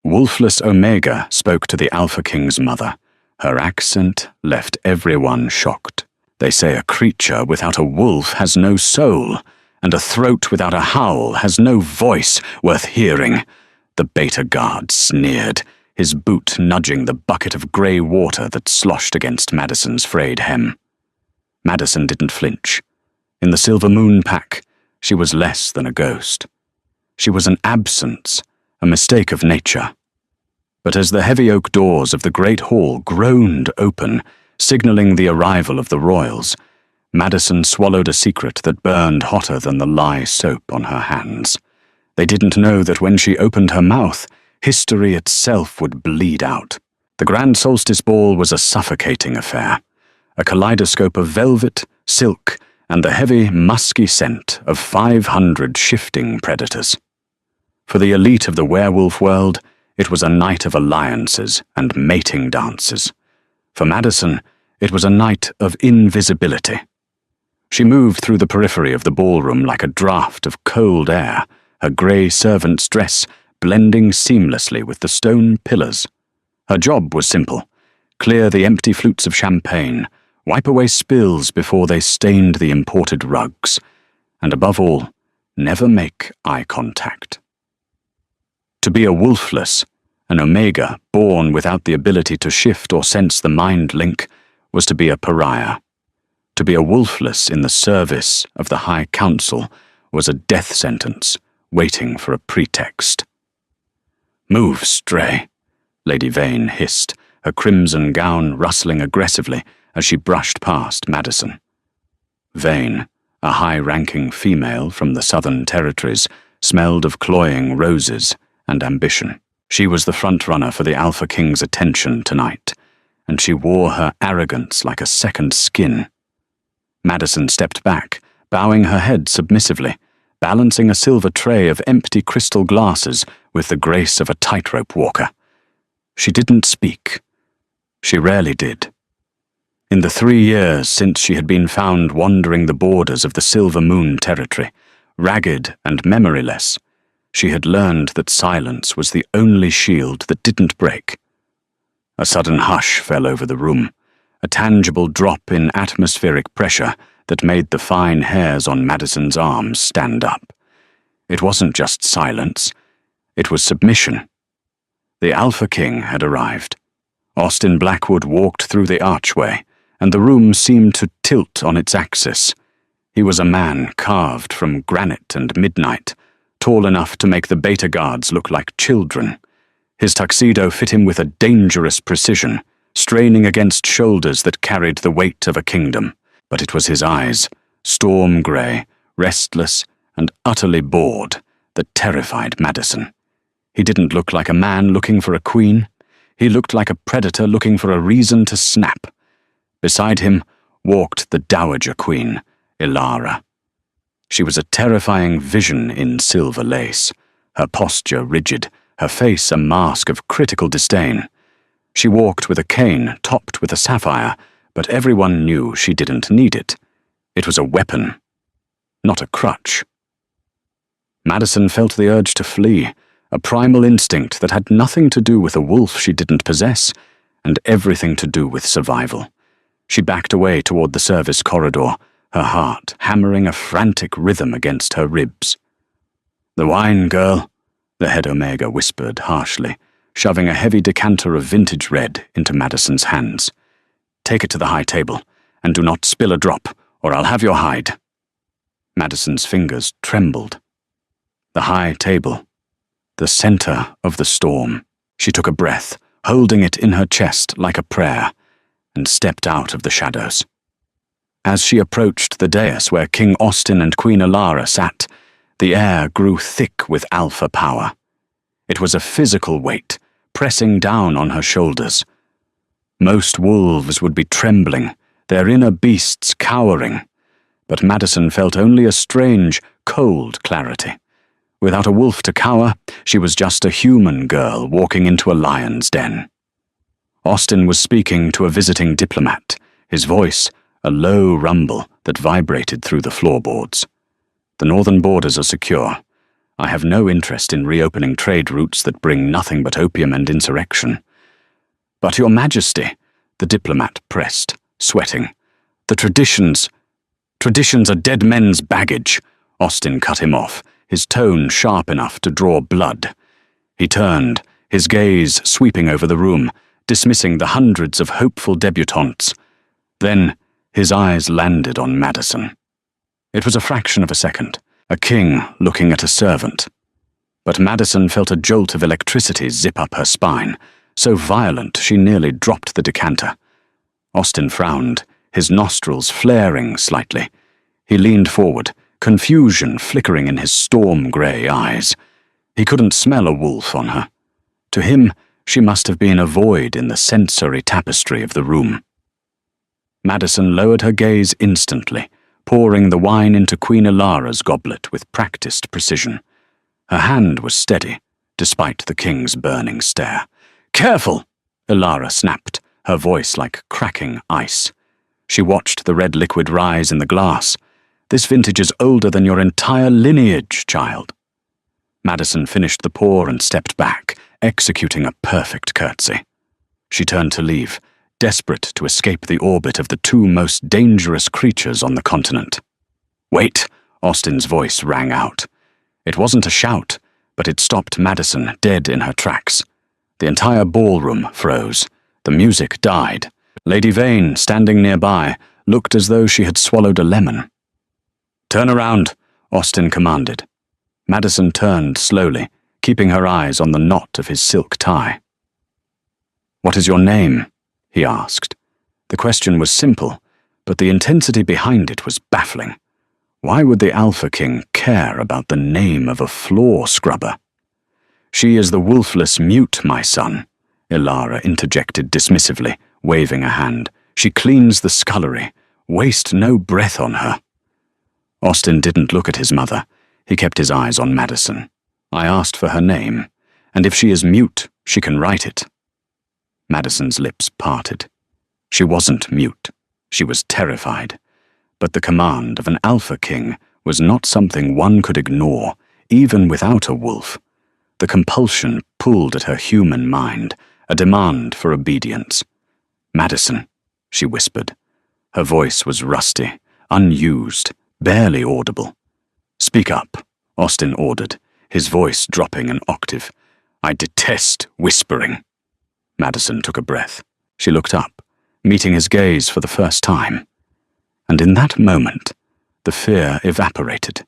Wolfless Omega spoke to the Alpha King's mother. Her accent left everyone shocked. They say a creature without a wolf has no soul, and a throat without a howl has no voice worth hearing. The Beta Guard sneered, his boot nudging the bucket of grey water that sloshed against Madison's frayed hem. Madison didn't flinch. In the Silver Moon Pack, she was less than a ghost. She was an absence, a mistake of nature. But as the heavy oak doors of the great hall groaned open, signalling the arrival of the royals, Madison swallowed a secret that burned hotter than the lye soap on her hands. They didn't know that when she opened her mouth, history itself would bleed out. The Grand Solstice Ball was a suffocating affair, a kaleidoscope of velvet, silk, and the heavy, musky scent of 500 shifting predators. For the elite of the werewolf world, it was a night of alliances and mating dances. For Madison, it was a night of invisibility. She moved through the periphery of the ballroom like a draught of cold air, her grey servant's dress blending seamlessly with the stone pillars. Her job was simple: clear the empty flutes of champagne, wipe away spills before they stained the imported rugs, and above all, never make eye contact. To be a Wolfless, an Omega born without the ability to shift or sense the mind link, was to be a pariah. To be a Wolfless in the service of the High Council was a death sentence, waiting for a pretext. "Move, Stray," Lady Vane hissed, her crimson gown rustling aggressively as she brushed past Madison. Vane, a high-ranking female from the Southern Territories, smelled of cloying roses and ambition. She was the front-runner for the Alpha King's attention tonight, and she wore her arrogance like a second skin. Madison stepped back, bowing her head submissively, balancing a silver tray of empty crystal glasses with the grace of a tightrope walker. She didn't speak. She rarely did. In the 3 years since she had been found wandering the borders of the Silver Moon territory, ragged and memoryless, she had learned that silence was the only shield that didn't break. A sudden hush fell over the room, a tangible drop in atmospheric pressure that made the fine hairs on Madison's arms stand up. It wasn't just silence, it was submission. The Alpha King had arrived. Austin Blackwood walked through the archway, and the room seemed to tilt on its axis. He was a man carved from granite and midnight, tall enough to make the Beta Guards look like children. His tuxedo fit him with a dangerous precision, straining against shoulders that carried the weight of a kingdom. But it was his eyes, storm grey, restless, and utterly bored, that terrified Madison. He didn't look like a man looking for a queen. He looked like a predator looking for a reason to snap. Beside him walked the Dowager Queen, Ilara. She was a terrifying vision in silver lace, her posture rigid, her face a mask of critical disdain. She walked with a cane topped with a sapphire, but everyone knew she didn't need it. It was a weapon, not a crutch. Madison felt the urge to flee, a primal instinct that had nothing to do with a wolf she didn't possess, and everything to do with survival. She backed away toward the service corridor, her heart hammering a frantic rhythm against her ribs. "The wine, girl," the head Omega whispered harshly, shoving a heavy decanter of vintage red into Madison's hands. "Take it to the high table, and do not spill a drop, or I'll have your hide." Madison's fingers trembled. The high table, the center of the storm. She took a breath, holding it in her chest like a prayer, and stepped out of the shadows. As she approached the dais where King Austin and Queen Ilara sat, the air grew thick with alpha power. It was a physical weight, pressing down on her shoulders. Most wolves would be trembling, their inner beasts cowering, but Madison felt only a strange, cold clarity. Without a wolf to cower, she was just a human girl walking into a lion's den. Austin was speaking to a visiting diplomat, his voice a low rumble that vibrated through the floorboards. "The northern borders are secure. I have no interest in reopening trade routes that bring nothing but opium and insurrection. But Your Majesty, the diplomat pressed, sweating. The traditions are dead men's baggage. Austin cut him off, his tone sharp enough to draw blood. He turned, his gaze sweeping over the room, dismissing the hundreds of hopeful debutantes. Then his eyes landed on Madison. It was a fraction of a second, a king looking at a servant. But Madison felt a jolt of electricity zip up her spine, so violent she nearly dropped the decanter. Austin frowned, his nostrils flaring slightly. He leaned forward, confusion flickering in his storm-grey eyes. He couldn't smell a wolf on her. To him, she must have been a void in the sensory tapestry of the room. Madison lowered her gaze instantly, pouring the wine into Queen Ilara's goblet with practiced precision. Her hand was steady, despite the king's burning stare. "Careful!" Ilara snapped, her voice like cracking ice. She watched the red liquid rise in the glass. "This vintage is older than your entire lineage, child." Madison finished the pour and stepped back, executing a perfect curtsy. She turned to leave, desperate to escape the orbit of the two most dangerous creatures on the continent. "Wait!" Austin's voice rang out. It wasn't a shout, but it stopped Madison dead in her tracks. The entire ballroom froze. The music died. Lady Vane, standing nearby, looked as though she had swallowed a lemon. "Turn around," Austin commanded. Madison turned slowly, keeping her eyes on the knot of his silk tie. "What is your name?" he asked. The question was simple, but the intensity behind it was baffling. Why would the Alpha King care about the name of a floor scrubber? "She is the Wolfless mute, my son," Ilara interjected dismissively, waving a hand. "She cleans the scullery. Waste no breath on her." Austin didn't look at his mother. He kept his eyes on Madison. "I asked for her name, and if she is mute, she can write it." Madison's lips parted. She wasn't mute. She was terrified. But the command of an Alpha King was not something one could ignore, even without a wolf. The compulsion pulled at her human mind, a demand for obedience. "Madison," she whispered. Her voice was rusty, unused, barely audible. "Speak up," Austin ordered, his voice dropping an octave. "I detest whispering." Madison took a breath. She looked up, meeting his gaze for the first time. And in that moment, the fear evaporated,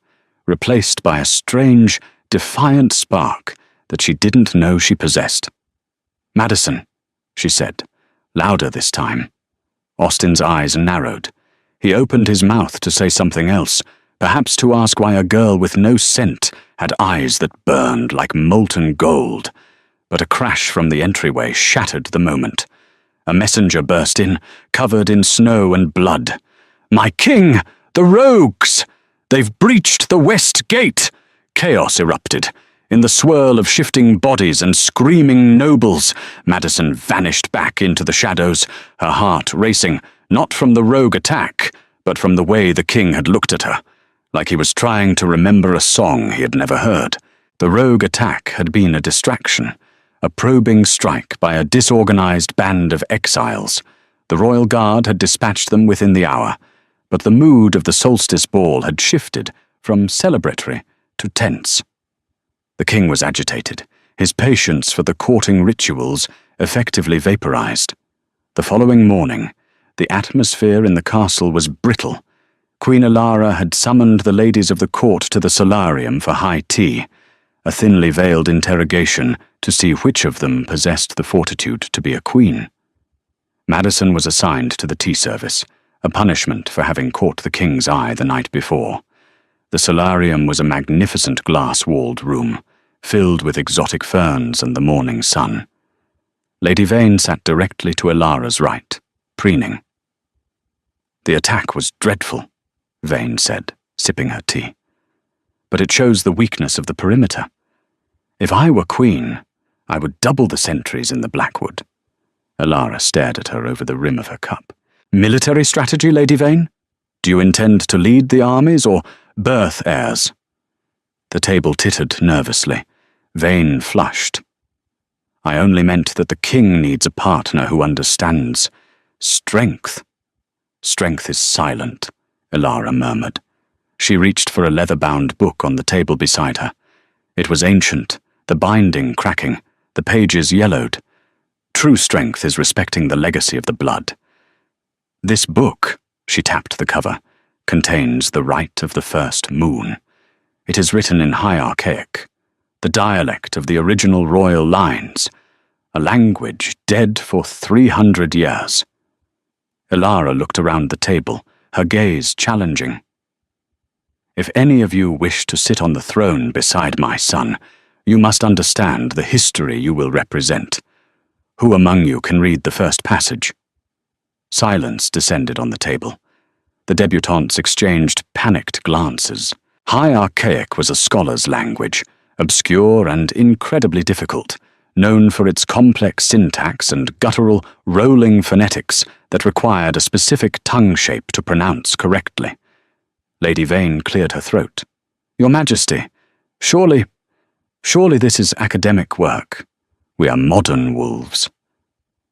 replaced by a strange, defiant spark that she didn't know she possessed. "Madison," she said, louder this time. Austin's eyes narrowed. He opened his mouth to say something else, perhaps to ask why a girl with no scent had eyes that burned like molten gold. But a crash from the entryway shattered the moment. A messenger burst in, covered in snow and blood. "My king! The rogues! They've breached the west gate!" Chaos erupted. In the swirl of shifting bodies and screaming nobles, Madison vanished back into the shadows, her heart racing, not from the rogue attack, but from the way the king had looked at her, like he was trying to remember a song he had never heard. The rogue attack had been a distraction, a probing strike by a disorganized band of exiles. The royal guard had dispatched them within the hour, but the mood of the solstice ball had shifted from celebratory to tense. The king was agitated, his patience for the courting rituals effectively vaporized. The following morning, the atmosphere in the castle was brittle. Queen Ilara had summoned the ladies of the court to the solarium for high tea, a thinly veiled interrogation to see which of them possessed the fortitude to be a queen. Madison was assigned to the tea service, a punishment for having caught the king's eye the night before. The solarium was a magnificent glass-walled room, filled with exotic ferns and the morning sun. Lady Vane sat directly to Ilara's right, preening. "The attack was dreadful," Vane said, sipping her tea. "But it shows the weakness of the perimeter. If I were queen, I would double the sentries in the Blackwood." Ilara stared at her over the rim of her cup. "Military strategy, Lady Vane? Do you intend to lead the armies or birth heirs?" The table tittered nervously. Vane flushed. I only meant that the king needs a partner who understands strength. Strength is silent, Elara murmured. She reached for a leather-bound book on the table beside her. It was ancient, the binding cracking, the pages yellowed. True strength is respecting the legacy of the blood. This book, she tapped the cover, contains the rite of the first moon. It is written in High Archaic, the dialect of the original royal lines, a language dead for 300 years. Elara looked around the table, her gaze challenging. If any of you wish to sit on the throne beside my son, you must understand the history you will represent. Who among you can read the first passage? Silence descended on the table. The debutantes exchanged panicked glances. High Archaic was a scholar's language, obscure and incredibly difficult, known for its complex syntax and guttural, rolling phonetics that required a specific tongue shape to pronounce correctly. Lady Vane cleared her throat. Your Majesty, surely this is academic work. We are modern wolves.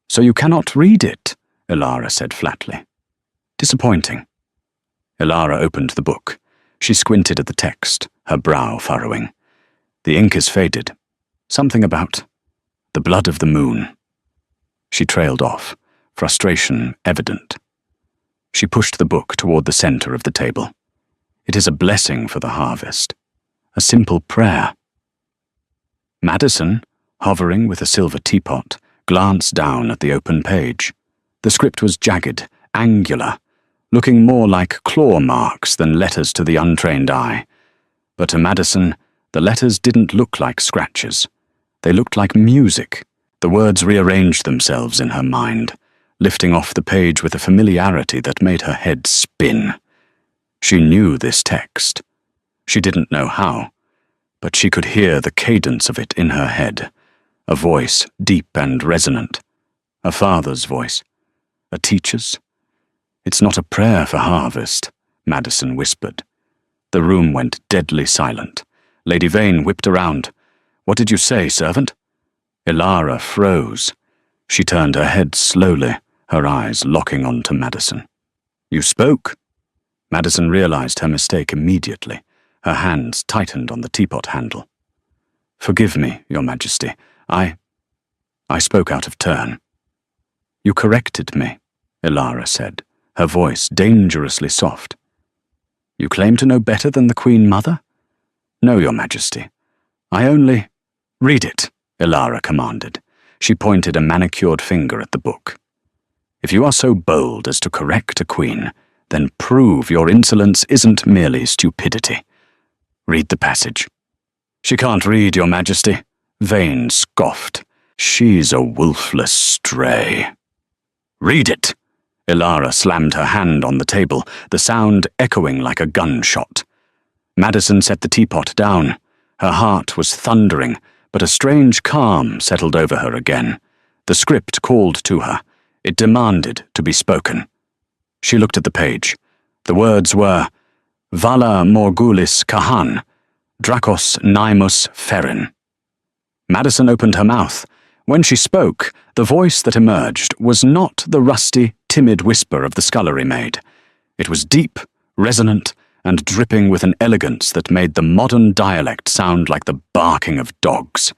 So you cannot read it, Elara said flatly. Disappointing. Elara opened the book. She squinted at the text, her brow furrowing. The ink is faded. Something about the blood of the moon. She trailed off, frustration evident. She pushed the book toward the center of the table. It is a blessing for the harvest, a simple prayer. Madison, hovering with a silver teapot, glanced down at the open page. The script was jagged, angular, looking more like claw marks than letters to the untrained eye. But to Madison, the letters didn't look like scratches. They looked like music. The words rearranged themselves in her mind, lifting off the page with a familiarity that made her head spin. She knew this text. She didn't know how, but she could hear the cadence of it in her head. A voice deep and resonant. A father's voice. A teacher's. It's not a prayer for harvest, Madison whispered. The room went deadly silent. Lady Vane whipped around. What did you say, servant? Elara froze. She turned her head slowly, her eyes locking onto Madison. You spoke. Madison realized her mistake immediately. Her hands tightened on the teapot handle. Forgive me, Your Majesty. I spoke out of turn. You corrected me, Elara said, her voice dangerously soft. You claim to know better than the Queen Mother? No, Your Majesty. I only... Read it, Elara commanded. She pointed a manicured finger at the book. If you are so bold as to correct a queen, then prove your insolence isn't merely stupidity. Read the passage. She can't read, Your Majesty. Vane scoffed. She's a wolfless stray. Read it! Elara slammed her hand on the table, the sound echoing like a gunshot. Madison set the teapot down. Her heart was thundering, but a strange calm settled over her again. The script called to her. It demanded to be spoken. She looked at the page. The words were, Vala Morgulis Kahan, Dracos Naimus Ferin. Madison opened her mouth. When she spoke, the voice that emerged was not the rusty, timid whisper of the scullery maid. It was deep, resonant, and dripping with an elegance that made the modern dialect sound like the barking of dogs.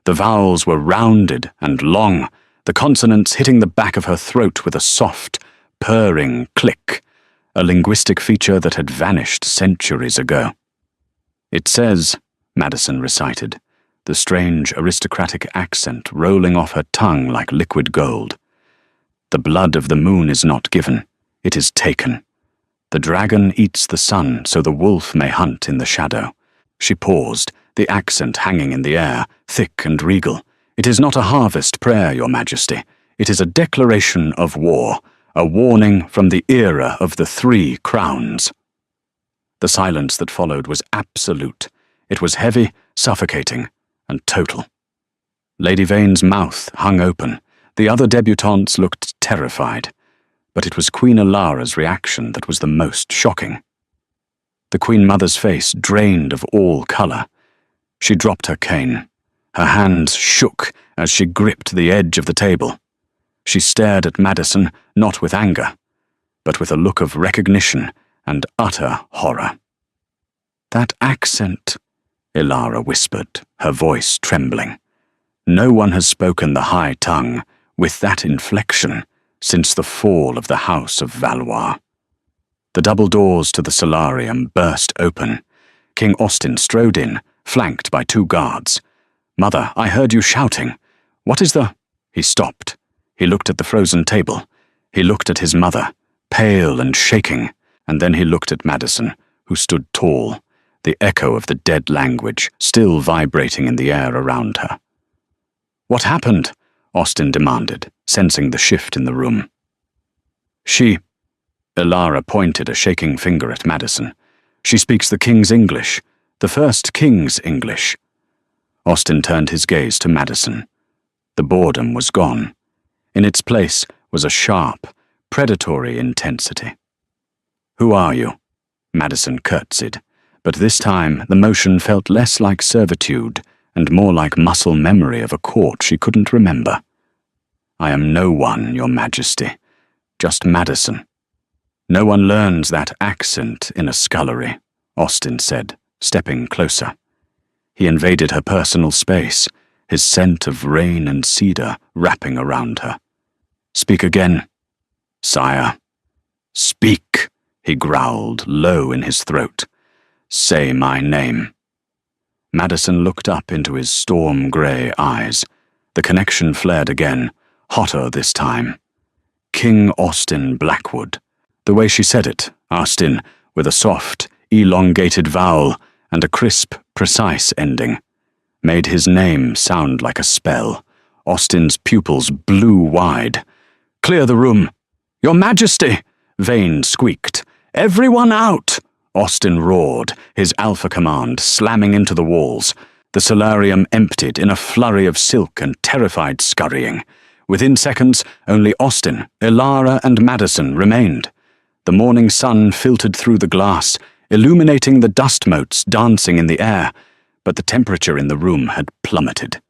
The vowels were rounded and long, the consonants hitting the back of her throat with a soft, purring click, a linguistic feature that had vanished centuries ago. It says, Madison recited, the strange aristocratic accent rolling off her tongue like liquid gold. The blood of the moon is not given, it is taken. The dragon eats the sun so the wolf may hunt in the shadow. She paused, the accent hanging in the air, thick and regal. It is not a harvest prayer, Your Majesty. It is a declaration of war, a warning from the era of the 3 crowns. The silence that followed was absolute. It was heavy, suffocating, and total. Lady Vane's mouth hung open. The other debutantes looked terrified. But it was Queen Elara's reaction that was the most shocking. The Queen Mother's face drained of all color. She dropped her cane. Her hands shook as she gripped the edge of the table. She stared at Madison, not with anger, but with a look of recognition and utter horror. "That accent," Ilara whispered, her voice trembling. "No one has spoken the high tongue with that inflection since the fall of the House of Valois." The double doors to the solarium burst open. King Austin strode in, flanked by 2 guards. "Mother, I heard you shouting. What is the—" He stopped. He looked at the frozen table. He looked at his mother, pale and shaking, and then he looked at Madison, who stood tall, the echo of the dead language still vibrating in the air around her. "What happened?" Austin demanded, sensing the shift in the room. "She—" Ilara pointed a shaking finger at Madison. "She speaks the king's English, the first king's English." Austin turned his gaze to Madison. The boredom was gone. In its place was a sharp, predatory intensity. "Who are you?" Madison curtsied, but this time the motion felt less like servitude and more like muscle memory of a court she couldn't remember. "I am no one, Your Majesty, just Madison." "No one learns that accent in a scullery," Austin said, stepping closer. He invaded her personal space, his scent of rain and cedar wrapping around her. "Speak again." "Sire." "Speak," he growled, low in his throat. "Say my name." Madison looked up into his storm-grey eyes. The connection flared again, hotter this time. King Austin Blackwood. The way she said it, Austin, with a soft, elongated vowel and a crisp, precise ending, made his name sound like a spell. Austin's pupils blew wide. "Clear the room." "Your Majesty!" Vane squeaked. "Everyone out!" Austin roared, his alpha command slamming into the walls. The solarium emptied in a flurry of silk and terrified scurrying. Within seconds, only Austin, Ilara, and Madison remained. The morning sun filtered through the glass, illuminating the dust motes dancing in the air, but the temperature in the room had plummeted.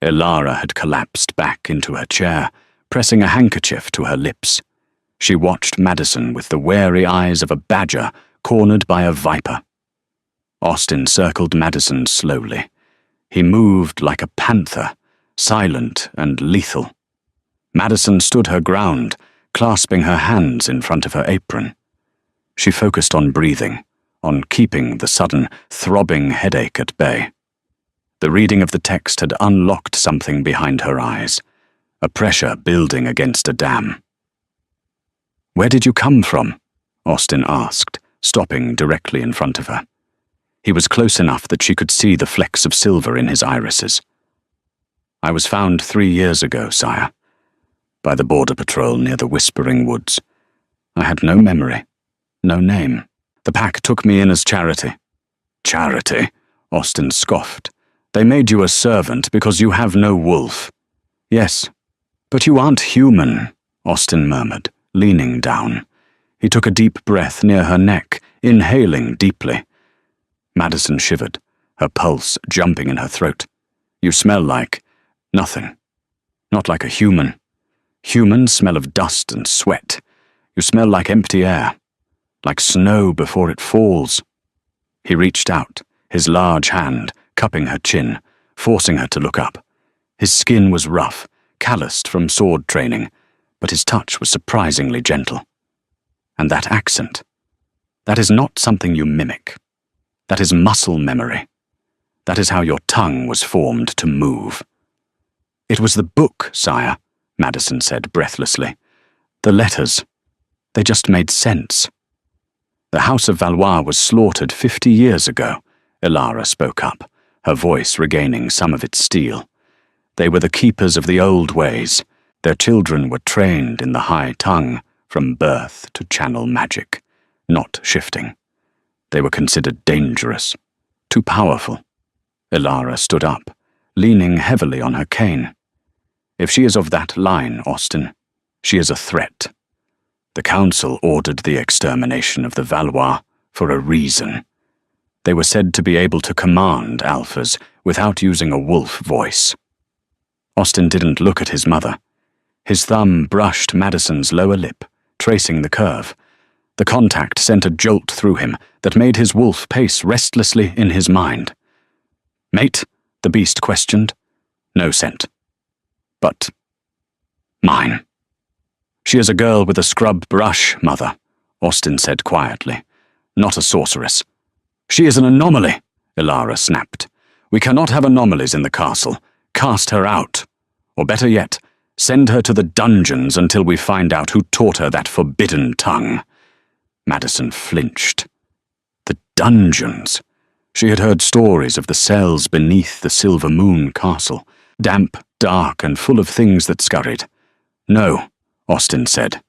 Ilara had collapsed back into her chair, pressing a handkerchief to her lips. She watched Madison with the wary eyes of a badger cornered by a viper. Austin circled Madison slowly. He moved like a panther, silent and lethal. Madison stood her ground, clasping her hands in front of her apron. She focused on breathing, on keeping the sudden, throbbing headache at bay. The reading of the text had unlocked something behind her eyes, a pressure building against a dam. "Where did you come from?" Austin asked, stopping directly in front of her. He was close enough that she could see the flecks of silver in his irises. "I was found 3 years ago, sire, by the border patrol near the Whispering Woods. I had no memory, no name. The pack took me in as charity." "Charity?" Austin scoffed. "They made you a servant because you have no wolf." "Yes, but you aren't human," Austin murmured, leaning down. He took a deep breath near her neck, inhaling deeply. Madison shivered, her pulse jumping in her throat. "You smell like nothing. Not like a human. Humans smell of dust and sweat. You smell like empty air, like snow before it falls." He reached out, his large hand cupping her chin, forcing her to look up. His skin was rough, calloused from sword training, but his touch was surprisingly gentle. And that accent, that is not something you mimic. That is muscle memory. That is how your tongue was formed to move. "It was the book, sire," Madison said breathlessly. "The letters, they just made sense." "The House of Valois was slaughtered 50 years ago," Ilara spoke up, her voice regaining some of its steel. "They were the keepers of the old ways. Their children were trained in the high tongue from birth to channel magic, not shifting. They were considered dangerous, too powerful." Ilara stood up, leaning heavily on her cane. "If she is of that line, Austin, she is a threat. The council ordered the extermination of the Valois for a reason. They were said to be able to command alphas without using a wolf voice. Austin didn't look at his mother. His thumb brushed Madison's lower lip, tracing the curve. The contact sent a jolt through him that made his wolf pace restlessly in his mind. "Mate?" the beast questioned. No scent. "But mine." "She is a girl with a scrub brush, Mother," Austin said quietly. "Not a sorceress." "She is an anomaly," Ilara snapped. "We cannot have anomalies in the castle. Cast her out. Or better yet, send her to the dungeons until we find out who taught her that forbidden tongue." Madison flinched. The dungeons. She had heard stories of the cells beneath the Silver Moon castle, damp, dark, and full of things that scurried. "No," Austin said.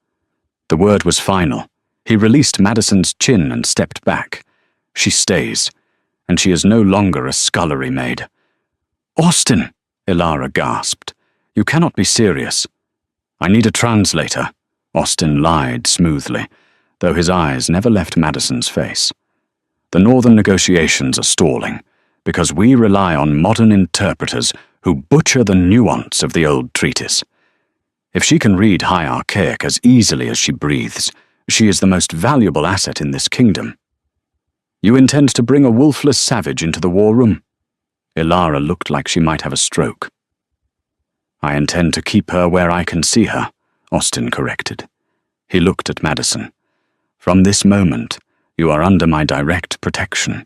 The word was final. He released Madison's chin and stepped back. "She stays, and she is no longer a scullery maid." "Austin!" Ilara gasped. "You cannot be serious." "I need a translator," Austin lied smoothly, though his eyes never left Madison's face. "The northern negotiations are stalling, because we rely on modern interpreters who butcher the nuance of the old treatise. If she can read High Archaic as easily as she breathes, she is the most valuable asset in this kingdom." "You intend to bring a wolfless savage into the war room?" Ilara looked like she might have a stroke. "I intend to keep her where I can see her," Austin corrected. He looked at Madison. "From this moment, you are under my direct protection.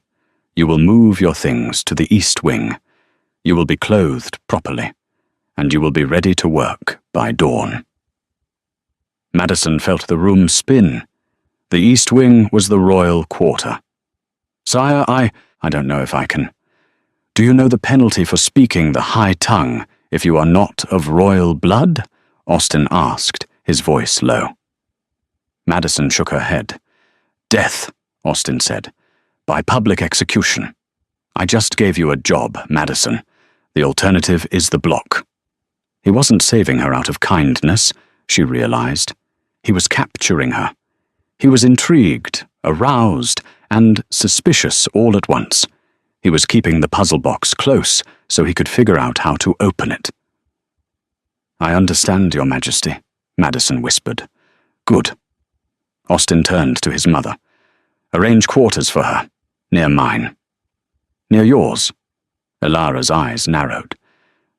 You will move your things to the East Wing. You will be clothed properly, and you will be ready to work by dawn." Madison felt the room spin. The East Wing was the royal quarter. "Sire, I don't know if I can. Do you know the penalty for speaking the high tongue if you are not of royal blood?" Austin asked, his voice low. Madison shook her head. "Death," Austin said, "by public execution. I just gave you a job, Madison. The alternative is the block." He wasn't saving her out of kindness, she realized. He was capturing her. He was intrigued, aroused, and suspicious all at once. He was keeping the puzzle box close so he could figure out how to open it. "I understand, Your Majesty," Madison whispered. "Good." Austin turned to his mother. "Arrange quarters for her, near mine." "Near yours?" Ilara's eyes narrowed.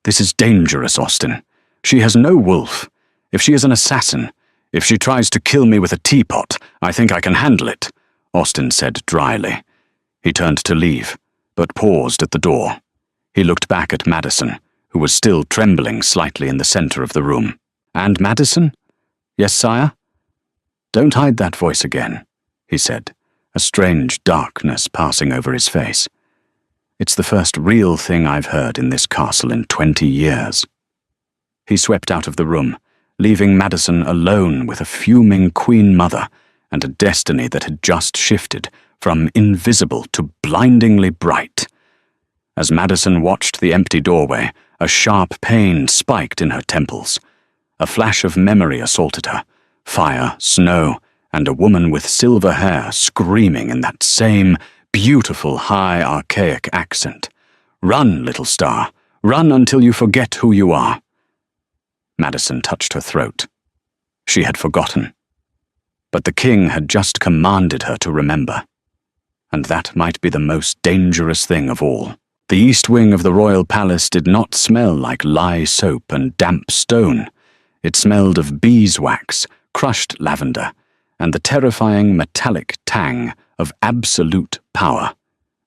"This is dangerous, Austin. She has no wolf. If she is an assassin, if she tries to kill me with a teapot, I think I can handle it," Austin said dryly. He turned to leave, but paused at the door. He looked back at Madison, who was still trembling slightly in the center of the room. "And Madison?" "Yes, sire?" "Don't hide that voice again," he said, a strange darkness passing over his face. "It's the first real thing I've heard in this castle in 20 years. He swept out of the room, leaving Madison alone with a fuming Queen Mother and a destiny that had just shifted from invisible to blindingly bright. As Madison watched the empty doorway, a sharp pain spiked in her temples. A flash of memory assaulted her. Fire, snow, and a woman with silver hair screaming in that same beautiful high archaic accent. "Run, little star. Run until you forget who you are." Madison touched her throat. She had forgotten. But the king had just commanded her to remember. And that might be the most dangerous thing of all. The east wing of the royal palace did not smell like lye soap and damp stone. It smelled of beeswax, crushed lavender, and the terrifying metallic tang of absolute power.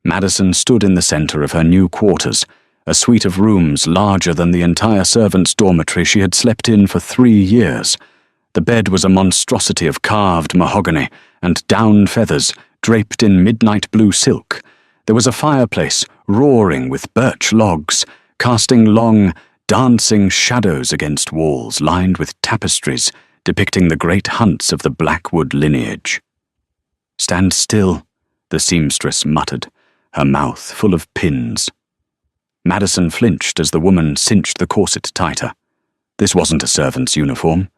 Madison stood in the center of her new quarters, a suite of rooms larger than the entire servants' dormitory she had slept in for 3 years. The bed was a monstrosity of carved mahogany and down feathers draped in midnight blue silk. There was a fireplace roaring with birch logs, casting long, dancing shadows against walls lined with tapestries depicting the great hunts of the Blackwood lineage. "Stand still," the seamstress muttered, her mouth full of pins. Madison flinched as the woman cinched the corset tighter. This wasn't a servant's uniform.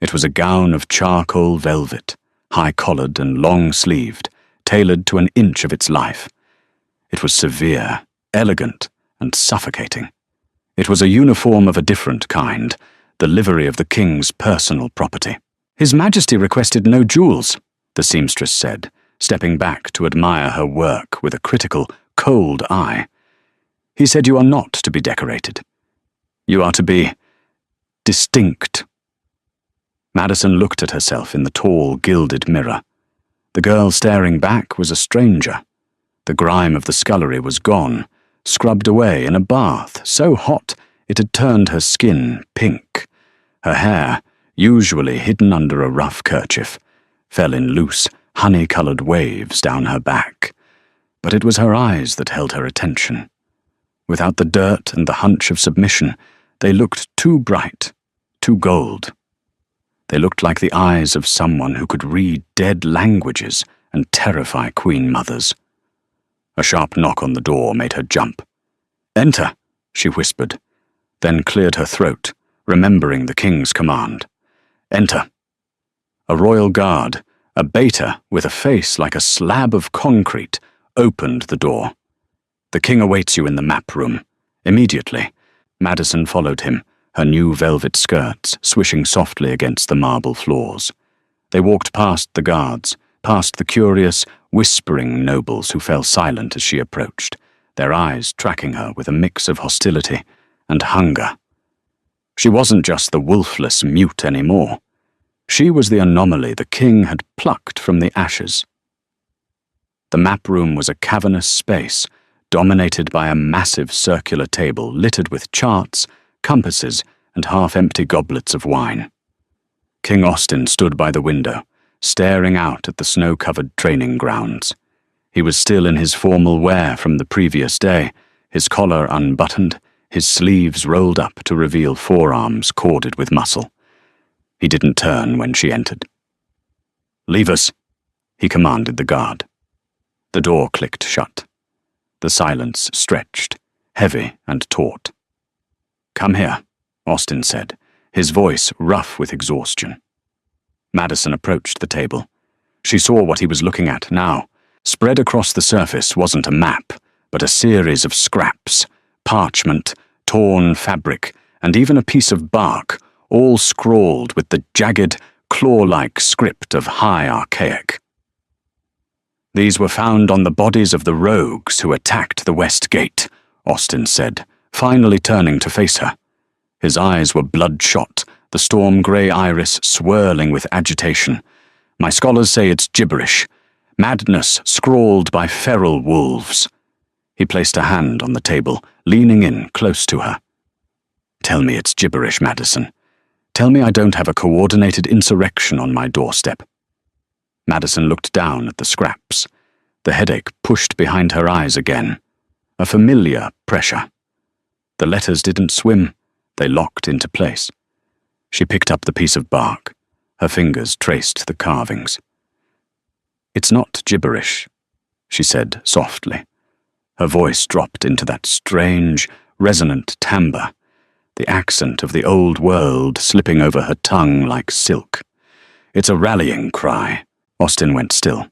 It was a gown of charcoal velvet, high-collared and long-sleeved, tailored to an inch of its life. It was severe, elegant, and suffocating. It was a uniform of a different kind, the livery of the king's personal property. "His Majesty requested no jewels," the seamstress said, stepping back to admire her work with a critical, cold eye. "He said you are not to be decorated. You are to be distinct." Madison looked at herself in the tall, gilded mirror. The girl staring back was a stranger. The grime of the scullery was gone, scrubbed away in a bath so hot it had turned her skin pink. Her hair, usually hidden under a rough kerchief, fell in loose, honey-coloured waves down her back. But it was her eyes that held her attention. Without the dirt and the hunch of submission, they looked too bright, too gold. They looked like the eyes of someone who could read dead languages and terrify queen mothers. A sharp knock on the door made her jump. "Enter," she whispered, then cleared her throat, remembering the king's command. "Enter." A royal guard, a beta with a face like a slab of concrete, opened the door. "The king awaits you in the map room. Immediately." Madison followed him, her new velvet skirts swishing softly against the marble floors. They walked past the guards, past the curious, whispering nobles who fell silent as she approached, their eyes tracking her with a mix of hostility and hunger. She wasn't just the wolfless mute anymore. She was the anomaly the king had plucked from the ashes. The map room was a cavernous space, dominated by a massive circular table littered with charts, compasses, and half-empty goblets of wine. King Austin stood by the window, staring out at the snow-covered training grounds. He was still in his formal wear from the previous day, his collar unbuttoned, his sleeves rolled up to reveal forearms corded with muscle. He didn't turn when she entered. "Leave us," he commanded the guard. The door clicked shut. The silence stretched, heavy and taut. "Come here," Austin said, his voice rough with exhaustion. Madison approached the table. She saw what he was looking at now. Spread across the surface wasn't a map, but a series of scraps, parchment, torn fabric, and even a piece of bark, all scrawled with the jagged, claw-like script of High Archaic. "These were found on the bodies of the rogues who attacked the West Gate," Austin said, finally turning to face her. His eyes were bloodshot, the storm-grey iris swirling with agitation. "My scholars say it's gibberish. Madness scrawled by feral wolves." He placed a hand on the table, leaning in close to her. "Tell me it's gibberish, Madison. Tell me I don't have a coordinated insurrection on my doorstep." Madison looked down at the scraps. The headache pushed behind her eyes again. A familiar pressure. The letters didn't swim. They locked into place. She picked up the piece of bark. Her fingers traced the carvings. "It's not gibberish," she said softly. Her voice dropped into that strange, resonant timbre, the accent of the old world slipping over her tongue like silk. "It's a rallying cry." Austin went still.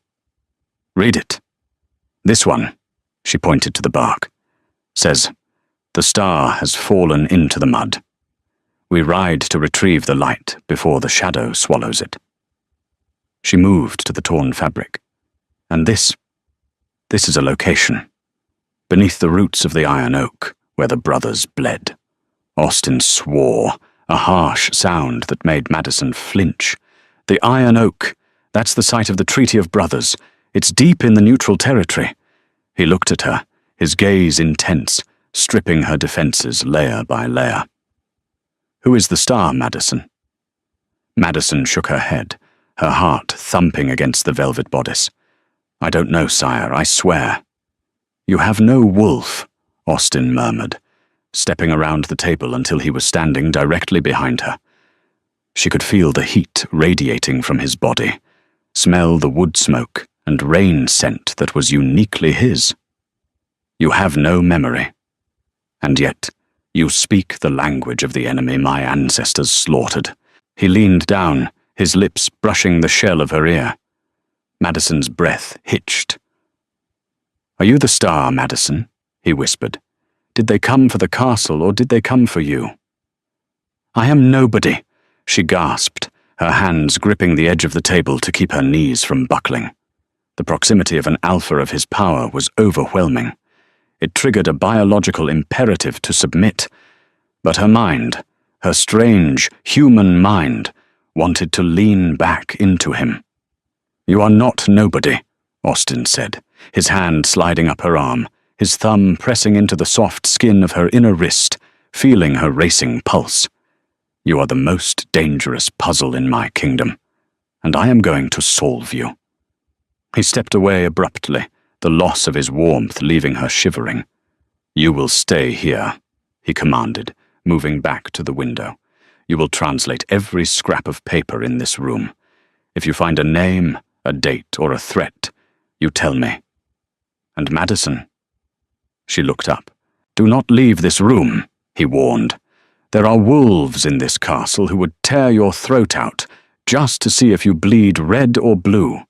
"Read it. This one," she pointed to the bark, "says, 'The star has fallen into the mud. We ride to retrieve the light before the shadow swallows it.'" She moved to the torn fabric. "And this is a location. Beneath the roots of the iron oak, where the brothers bled." Austin swore, a harsh sound that made Madison flinch. "The iron oak, that's the site of the Treaty of Brothers. It's deep in the neutral territory." He looked at her, his gaze intense, stripping her defenses layer by layer. "Who is the star, Madison?" Madison shook her head, her heart thumping against the velvet bodice. "I don't know, sire, I swear." "You have no wolf," Austin murmured, stepping around the table until he was standing directly behind her. She could feel the heat radiating from his body, smell the wood smoke and rain scent that was uniquely his. "You have no memory. And yet, you speak the language of the enemy my ancestors slaughtered." He leaned down, his lips brushing the shell of her ear. Madison's breath hitched. "Are you the star, Madison?" he whispered. "Did they come for the castle, or did they come for you?" "I am nobody," she gasped, her hands gripping the edge of the table to keep her knees from buckling. The proximity of an alpha of his power was overwhelming. It triggered a biological imperative to submit, but her mind, her strange, human mind, wanted to lean back into him. "You are not nobody," Austin said, his hand sliding up her arm, his thumb pressing into the soft skin of her inner wrist, feeling her racing pulse. "You are the most dangerous puzzle in my kingdom, and I am going to solve you." He stepped away abruptly, the loss of his warmth leaving her shivering. "You will stay here," he commanded, moving back to the window. "You will translate every scrap of paper in this room. If you find a name, a date, or a threat, you tell me. And Madison?" She looked up. "Do not leave this room," he warned. "There are wolves in this castle who would tear your throat out just to see if you bleed red or blue.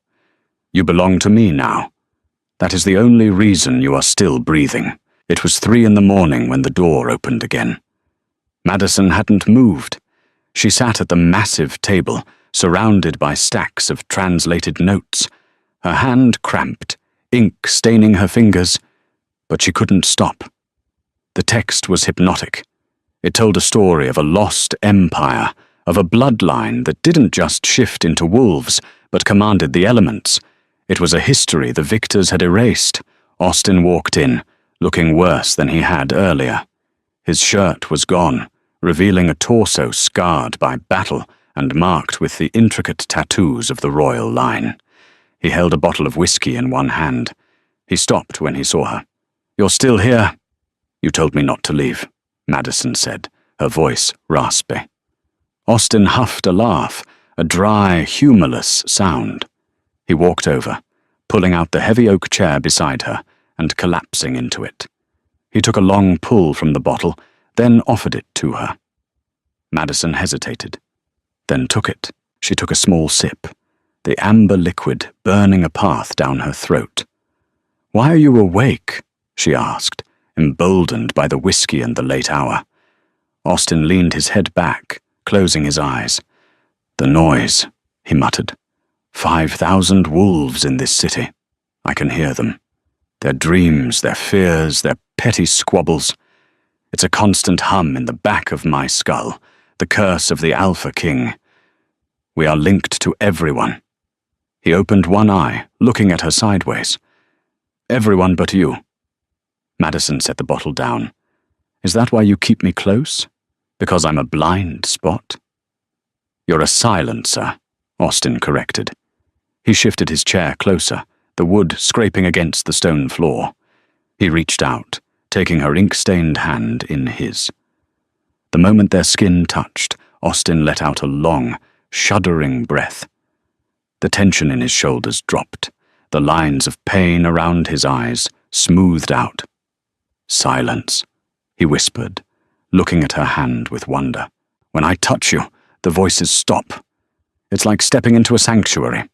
You belong to me now. That is the only reason you are still breathing." It was 3 a.m. when the door opened again. Madison hadn't moved. She sat at the massive table, surrounded by stacks of translated notes, her hand cramped, ink staining her fingers, but she couldn't stop. The text was hypnotic. It told a story of a lost empire, of a bloodline that didn't just shift into wolves, but commanded the elements. It was a history the victors had erased. Austin walked in, looking worse than he had earlier. His shirt was gone, revealing a torso scarred by battle and marked with the intricate tattoos of the royal line. He held a bottle of whiskey in one hand. He stopped when he saw her. "You're still here?" "You told me not to leave," Madison said, her voice raspy. Austin huffed a laugh, a dry, humorless sound. He walked over, pulling out the heavy oak chair beside her and collapsing into it. He took a long pull from the bottle, then offered it to her. Madison hesitated, then took it. She took a small sip, the amber liquid burning a path down her throat. "Why are you awake?" she asked, emboldened by the whiskey and the late hour. Austin leaned his head back, closing his eyes. "The noise," he muttered. 5,000 wolves in this city. I can hear them. Their dreams, their fears, their petty squabbles. It's a constant hum in the back of my skull, the curse of the Alpha King. We are linked to everyone." He opened one eye, looking at her sideways. "Everyone but you." Madison set the bottle down. "Is that why you keep me close? Because I'm a blind spot?" "You're a silencer," Austin corrected. He shifted his chair closer, the wood scraping against the stone floor. He reached out, taking her ink-stained hand in his. The moment their skin touched, Austin let out a long, shuddering breath. The tension in his shoulders dropped, the lines of pain around his eyes smoothed out. "Silence," he whispered, looking at her hand with wonder. "When I touch you, the voices stop. It's like stepping into a sanctuary."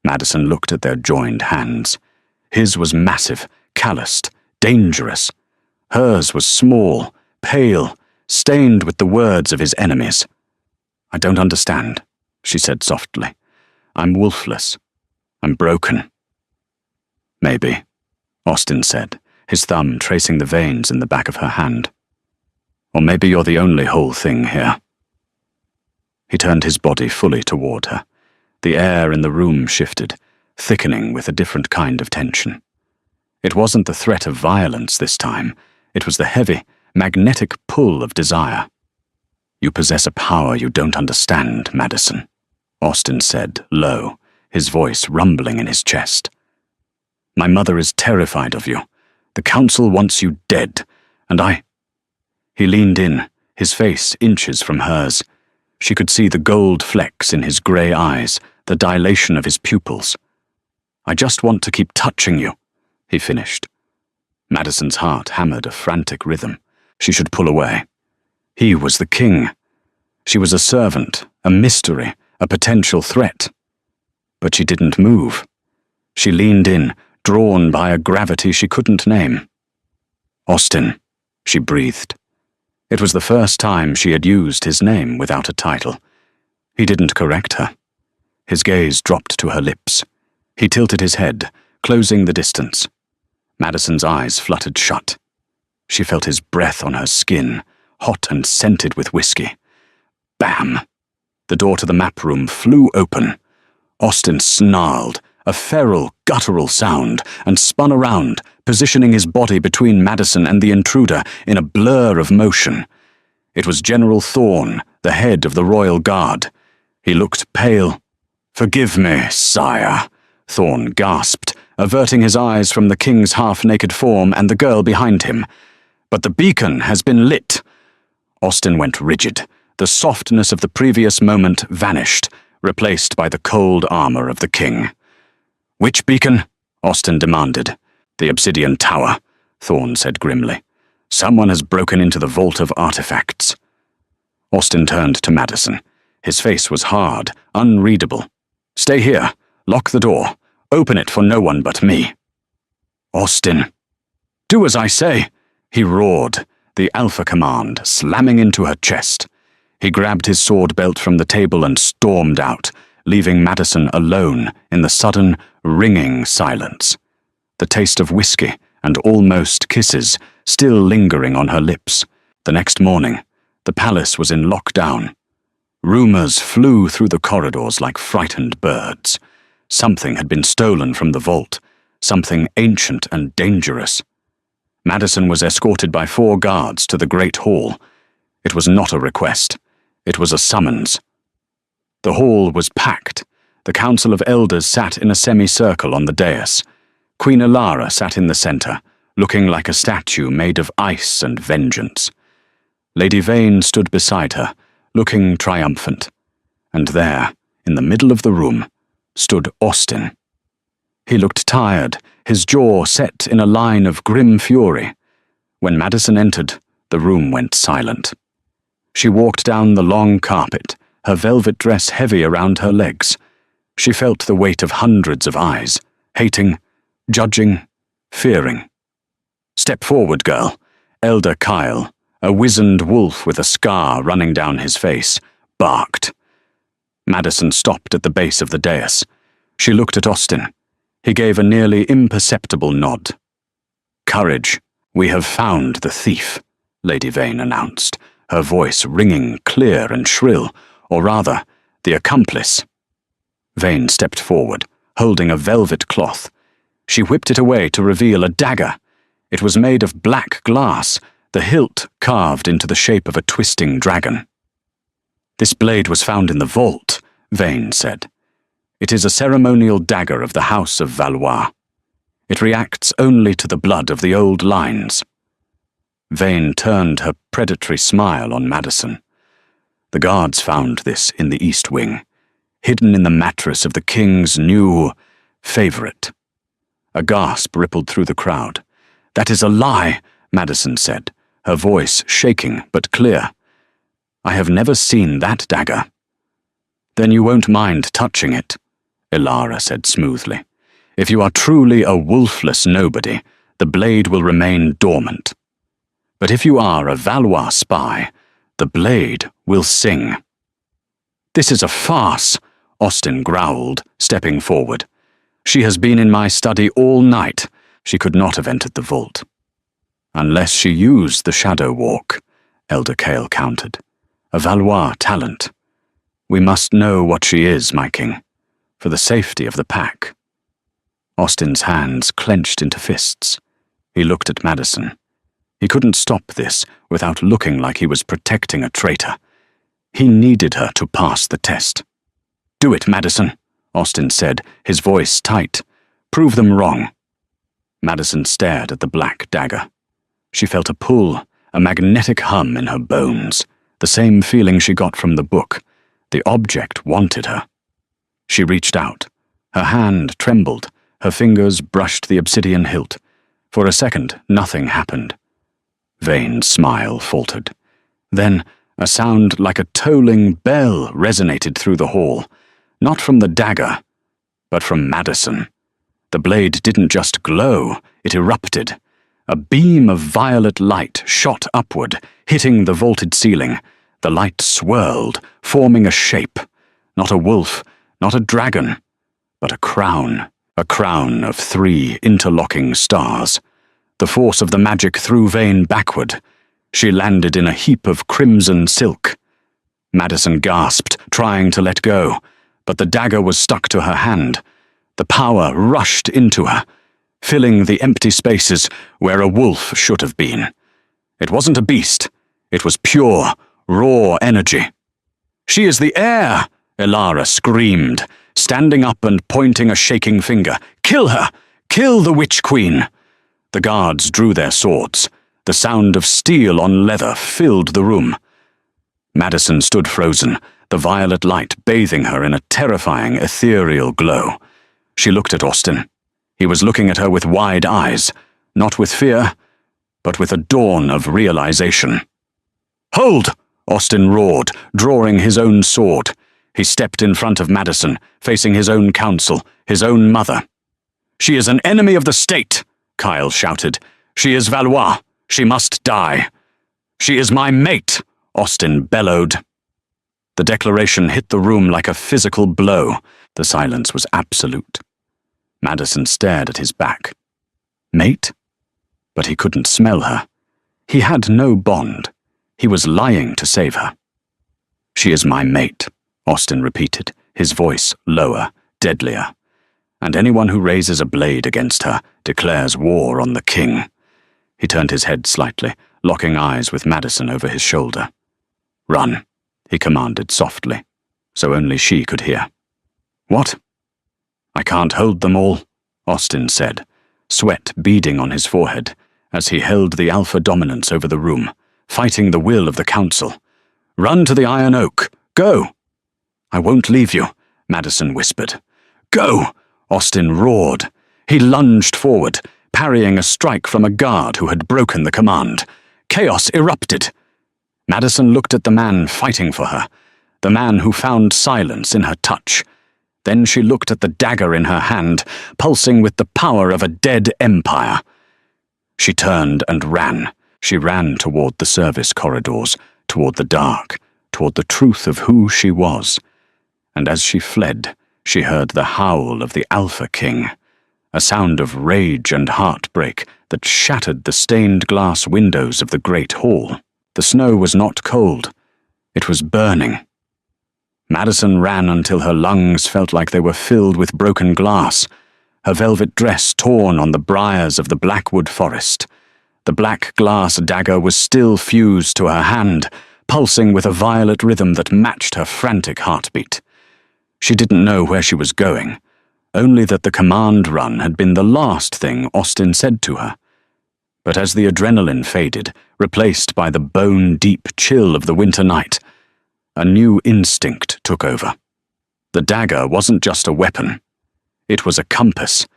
Madison looked at their joined hands. His was massive, calloused, dangerous. Hers was small, pale, stained with the words of his enemies. "I don't understand," she said softly. "I'm wolfless. I'm broken." "Maybe," Austin said, his thumb tracing the veins in the back of her hand. "Or maybe you're the only whole thing here." He turned his body fully toward her. The air in the room shifted, thickening with a different kind of tension. It wasn't the threat of violence this time. It was the heavy, magnetic pull of desire. "You possess a power you don't understand, Madison," Austin said, low, his voice rumbling in his chest. "My mother is terrified of you. The council wants you dead, and I—" He leaned in, his face inches from hers. She could see the gold flecks in his grey eyes, the dilation of his pupils. "I just want to keep touching you," he finished. Madison's heart hammered a frantic rhythm. She should pull away. He was the king. She was a servant, a mystery, a potential threat. But she didn't move. She leaned in, drawn by a gravity she couldn't name. "Austin," she breathed. It was the first time she had used his name without a title. He didn't correct her. His gaze dropped to her lips. He tilted his head, closing the distance. Madison's eyes fluttered shut. She felt his breath on her skin, hot and scented with whiskey. Bam! The door to the map room flew open. Austin snarled, a feral, guttural sound, and spun around, positioning his body between Madison and the intruder in a blur of motion. It was General Thorne, the head of the Royal Guard. He looked pale. "Forgive me, sire," Thorne gasped, averting his eyes from the king's half-naked form and the girl behind him. "But the beacon has been lit." Austin went rigid. The softness of the previous moment vanished, replaced by the cold armor of the king. "Which beacon?" Austin demanded. "The obsidian tower," Thorne said grimly. "Someone has broken into the vault of artifacts." Austin turned to Madison. His face was hard, unreadable. "Stay here. Lock the door. Open it for no one but me." "Austin." "Do as I say," he roared, the alpha command slamming into her chest. He grabbed his sword belt from the table and stormed out, leaving Madison alone in the sudden, ringing silence. The taste of whiskey and almost kisses still lingering on her lips. The next morning, the palace was in lockdown. Rumors flew through the corridors like frightened birds. Something had been stolen from the vault, something ancient and dangerous. Madison was escorted by 4 guards to the Great Hall. It was not a request. It was a summons. The hall was packed. The Council of Elders sat in a semicircle on the dais. Queen Elara sat in the center, looking like a statue made of ice and vengeance. Lady Vane stood beside her, looking triumphant. And there, in the middle of the room, stood Austin. He looked tired, his jaw set in a line of grim fury. When Madison entered, the room went silent. She walked down the long carpet, her velvet dress heavy around her legs. She felt the weight of hundreds of eyes, hating, judging, fearing. "Step forward, girl," Elder Kyle, a wizened wolf with a scar running down his face, barked. Madison stopped at the base of the dais. She looked at Austin. He gave a nearly imperceptible nod. "Courage, we have found the thief," Lady Vane announced, her voice ringing clear and shrill, or rather, the accomplice. Vane stepped forward, holding a velvet cloth. She whipped it away to reveal a dagger. It was made of black glass, the hilt carved into the shape of a twisting dragon. "This blade was found in the vault," Vane said. "It is a ceremonial dagger of the House of Valois. It reacts only to the blood of the old lines." Vane turned her predatory smile on Madison. "The guards found this in the East Wing, hidden in the mattress of the king's new favorite." A gasp rippled through the crowd. "That is a lie," Madison said, her voice shaking but clear. "I have never seen that dagger." "Then you won't mind touching it," Elara said smoothly. "If you are truly a wolfless nobody, the blade will remain dormant. But if you are a Valois spy, the blade will sing." "This is a farce," Austin growled, stepping forward. "She has been in my study all night. She could not have entered the vault." "Unless she used the shadow walk," Elder Kale countered. "A Valois talent. We must know what she is, my king, for the safety of the pack." Austin's hands clenched into fists. He looked at Madison. He couldn't stop this without looking like he was protecting a traitor. He needed her to pass the test. "Do it, Madison," Austin said, his voice tight. "Prove them wrong." Madison stared at the black dagger. She felt a pull, a magnetic hum in her bones, the same feeling she got from the book. The object wanted her. She reached out. Her hand trembled. Her fingers brushed the obsidian hilt. For a second, nothing happened. Vane's smile faltered. Then, a sound like a tolling bell resonated through the hall, not from the dagger, but from Madison. The The blade didn't just glow, it erupted. A beam of violet light shot upward, hitting the vaulted ceiling. The light swirled, forming a shape. Not a wolf, not a dragon, but a crown of 3 interlocking stars. The force of the magic threw Vane backward. She landed in a heap of crimson silk. Madison gasped, trying to let go, but the dagger was stuck to her hand. The power rushed into her, filling the empty spaces where a wolf should have been. It wasn't a beast. It was pure, raw energy. "She is the heir!" Elara screamed, standing up and pointing a shaking finger. "Kill her! Kill the Witch Queen!" The guards drew their swords. The sound of steel on leather filled the room. Madison stood frozen, the violet light bathing her in a terrifying, ethereal glow. She looked at Austin. He was looking at her with wide eyes, not with fear, but with a dawn of realization. "Hold!" Austin roared, drawing his own sword. He stepped in front of Madison, facing his own council, his own mother. "She is an enemy of the state," Kyle shouted. "She is Valois. She must die." "She is my mate," Austin bellowed. The declaration hit the room like a physical blow. The silence was absolute. Madison stared at his back. Mate? But he couldn't smell her. He had no bond. He was lying to save her. "She is my mate," Austin repeated, his voice lower, deadlier. "And anyone who raises a blade against her declares war on the king." He turned his head slightly, locking eyes with Madison over his shoulder. "Run," he commanded softly, so only she could hear. "What?" "I can't hold them all," Austin said, sweat beading on his forehead, as he held the alpha dominance over the room, fighting the will of the council. "Run to the Iron Oak. Go!" "I won't leave you," Madison whispered. "Go!" Austin roared. He lunged forward, parrying a strike from a guard who had broken the command. Chaos erupted. Madison looked at the man fighting for her, the man who found silence in her touch. Then she looked at the dagger in her hand, pulsing with the power of a dead empire. She turned and ran. She ran toward the service corridors, toward the dark, toward the truth of who she was. And as she fled, she heard the howl of the Alpha King, a sound of rage and heartbreak that shattered the stained glass windows of the great hall. The snow was not cold. It was burning. Madison ran until her lungs felt like they were filled with broken glass, her velvet dress torn on the briars of the blackwood forest. The black glass dagger was still fused to her hand, pulsing with a violet rhythm that matched her frantic heartbeat. She didn't know where she was going, only that the command run had been the last thing Austin said to her. But as the adrenaline faded, replaced by the bone-deep chill of the winter night, a new instinct took over. The dagger wasn't just a weapon. It was a compass.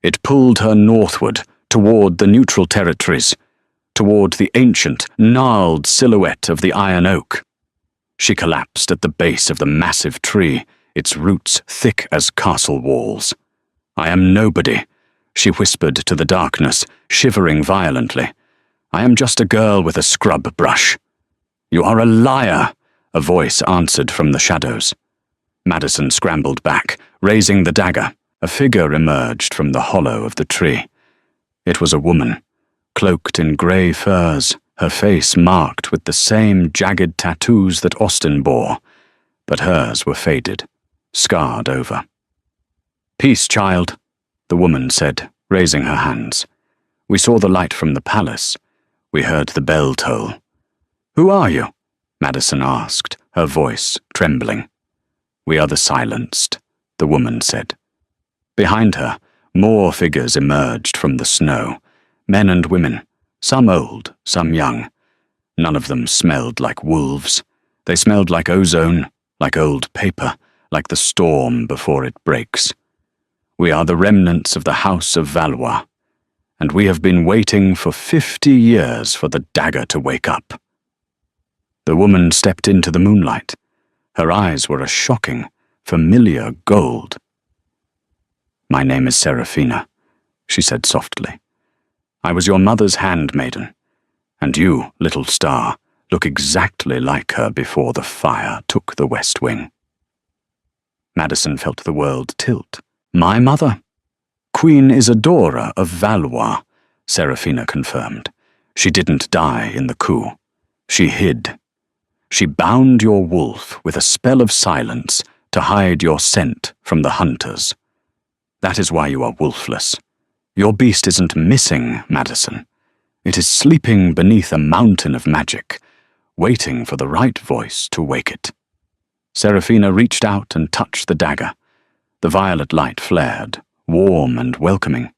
It pulled her northward, toward the neutral territories, toward the ancient, gnarled silhouette of the Iron Oak. She collapsed at the base of the massive tree, its roots thick as castle walls. "I am nobody," she whispered to the darkness, shivering violently. "I am just a girl with a scrub brush." "You are a liar," a voice answered from the shadows. Madison scrambled back, raising the dagger. A figure emerged from the hollow of the tree. It was a woman, cloaked in grey furs, her face marked with the same jagged tattoos that Austin bore, but hers were faded, scarred over. "Peace, child," the woman said, raising her hands. "We saw the light from the palace. We heard the bell toll." "Who are you?" Madison asked, her voice trembling. "We are the silenced," the woman said. Behind her, more figures emerged from the snow, men and women, some old, some young. None of them smelled like wolves. They smelled like ozone, like old paper, like the storm before it breaks. "We are the remnants of the House of Valois, and we have been waiting for 50 years for the dagger to wake up." The woman stepped into the moonlight. Her eyes were a shocking, familiar gold. "My name is Seraphina," she said softly. "I was your mother's handmaiden, and you, little star, look exactly like her before the fire took the West Wing." Madison felt the world tilt. "My mother? Queen Isadora of Valois," Seraphina confirmed. "She didn't die in the coup. She hid. She bound your wolf with a spell of silence to hide your scent from the hunters. That is why you are wolfless. Your beast isn't missing, Madison. It is sleeping beneath a mountain of magic, waiting for the right voice to wake it." Seraphina reached out and touched the dagger. The violet light flared, warm and welcoming.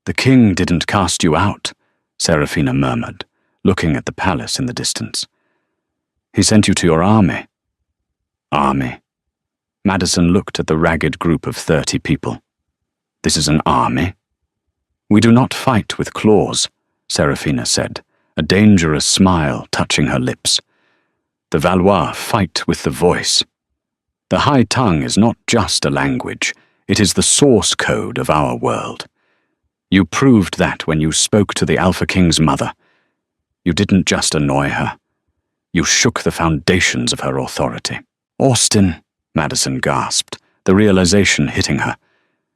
"The king didn't cast you out," Seraphina murmured, looking at the palace in the distance. "He sent you to your army." "Army?" Madison looked at the ragged group of 30 people. "This is an army?" "We do not fight with claws," Seraphina said, a dangerous smile touching her lips. "The Valois fight with the voice. The high tongue is not just a language, it is the source code of our world. You proved that when you spoke to the Alpha King's mother. You didn't just annoy her. You shook the foundations of her authority." "Austin," Madison gasped, the realization hitting her.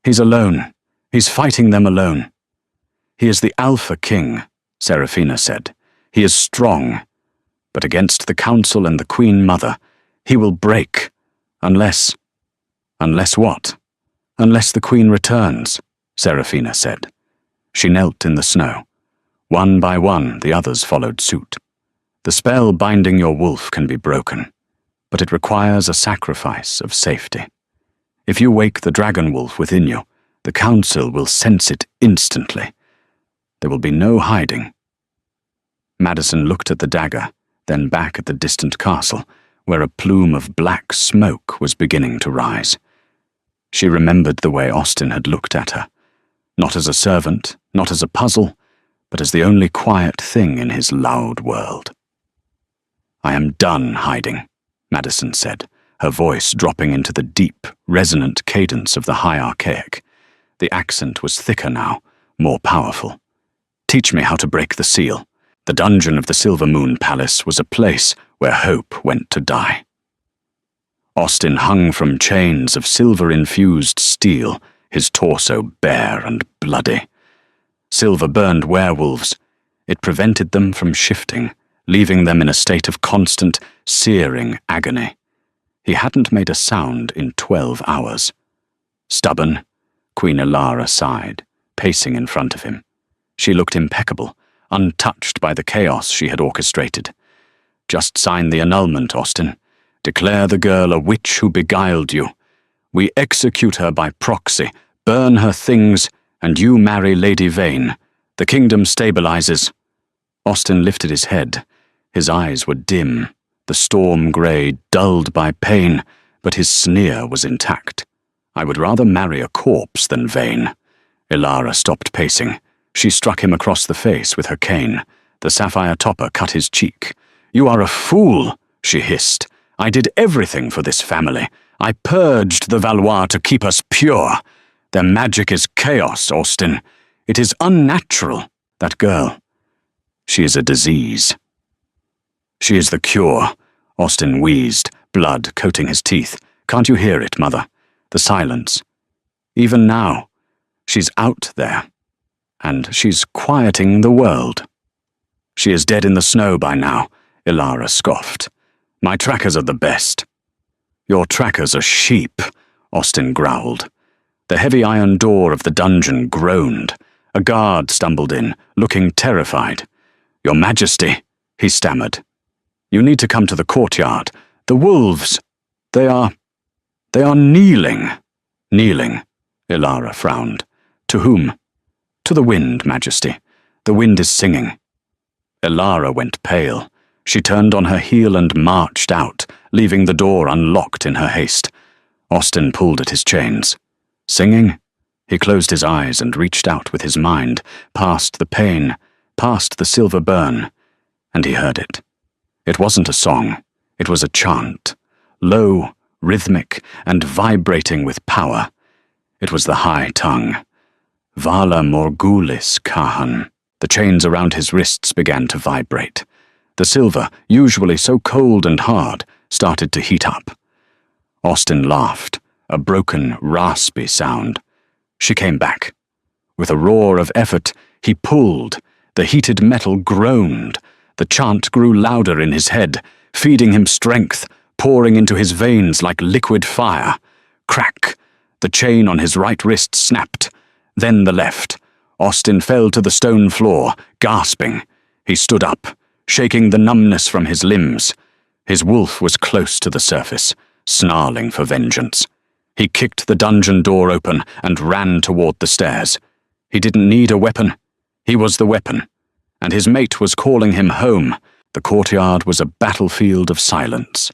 "He's alone. He's fighting them alone." "He is the Alpha King," Seraphina said. "He is strong. But against the Council and the Queen Mother, he will break. Unless what? "Unless the Queen returns," Seraphina said. She knelt in the snow. One by one, the others followed suit. "The spell binding your wolf can be broken, but it requires a sacrifice of safety. If you wake the dragon wolf within you, the Council will sense it instantly. There will be no hiding." Madison looked at the dagger, then back at the distant castle, where a plume of black smoke was beginning to rise. She remembered the way Austin had looked at her, not as a servant, not as a puzzle, but as the only quiet thing in his loud world. "I am done hiding," Madison said, her voice dropping into the deep, resonant cadence of the high archaic. The accent was thicker now, more powerful. "Teach me how to break the seal." The dungeon of the Silver Moon Palace was a place where hope went to die. Austin hung from chains of silver-infused steel, his torso bare and bloody. Silver burned werewolves. It prevented them from shifting, leaving them in a state of constant, searing agony. He hadn't made a sound in 12 hours. "Stubborn?" Queen Ilara sighed, pacing in front of him. She looked impeccable, untouched by the chaos she had orchestrated. "Just sign the annulment, Austin. Declare the girl a witch who beguiled you. We execute her by proxy, burn her things, and you marry Lady Vane. The kingdom stabilizes." Austin lifted his head. His eyes were dim, the storm grey dulled by pain, but his sneer was intact. "I would rather marry a corpse than Vane." Ilara stopped pacing. She struck him across the face with her cane. The sapphire topper cut his cheek. "You are a fool," she hissed. "I did everything for this family. I purged the Valois to keep us pure. Their magic is chaos, Austin. It is unnatural. That girl, she is a disease." "She is the cure," Austin wheezed, blood coating his teeth. "Can't you hear it, Mother? The silence. Even now, she's out there. And she's quieting the world." "She is dead in the snow by now," Ilara scoffed. "My trackers are the best." "Your trackers are sheep," Austin growled. The heavy iron door of the dungeon groaned. A guard stumbled in, looking terrified. "Your Majesty," he stammered. "You need to come to the courtyard. The wolves, they are kneeling." "Kneeling," Ilara frowned. "To whom?" "To the wind, Majesty. The wind is singing." Ilara went pale. She turned on her heel and marched out, leaving the door unlocked in her haste. Austin pulled at his chains. "Singing?" He closed his eyes and reached out with his mind, past the pain, past the silver burn, and he heard it. It wasn't a song. It was a chant, low, rhythmic, and vibrating with power. It was the high tongue. Vala Morgulis Kahan. The chains around his wrists began to vibrate. The silver, usually so cold and hard, started to heat up. Austin laughed, a broken, raspy sound. She came back. With a roar of effort, he pulled. The heated metal groaned. The chant grew louder in his head, feeding him strength, pouring into his veins like liquid fire. Crack! The chain on his right wrist snapped. Then the left. Austin fell to the stone floor, gasping. He stood up, shaking the numbness from his limbs. His wolf was close to the surface, snarling for vengeance. He kicked the dungeon door open and ran toward the stairs. He didn't need a weapon. He was the weapon. And his mate was calling him home. The courtyard was a battlefield of silence.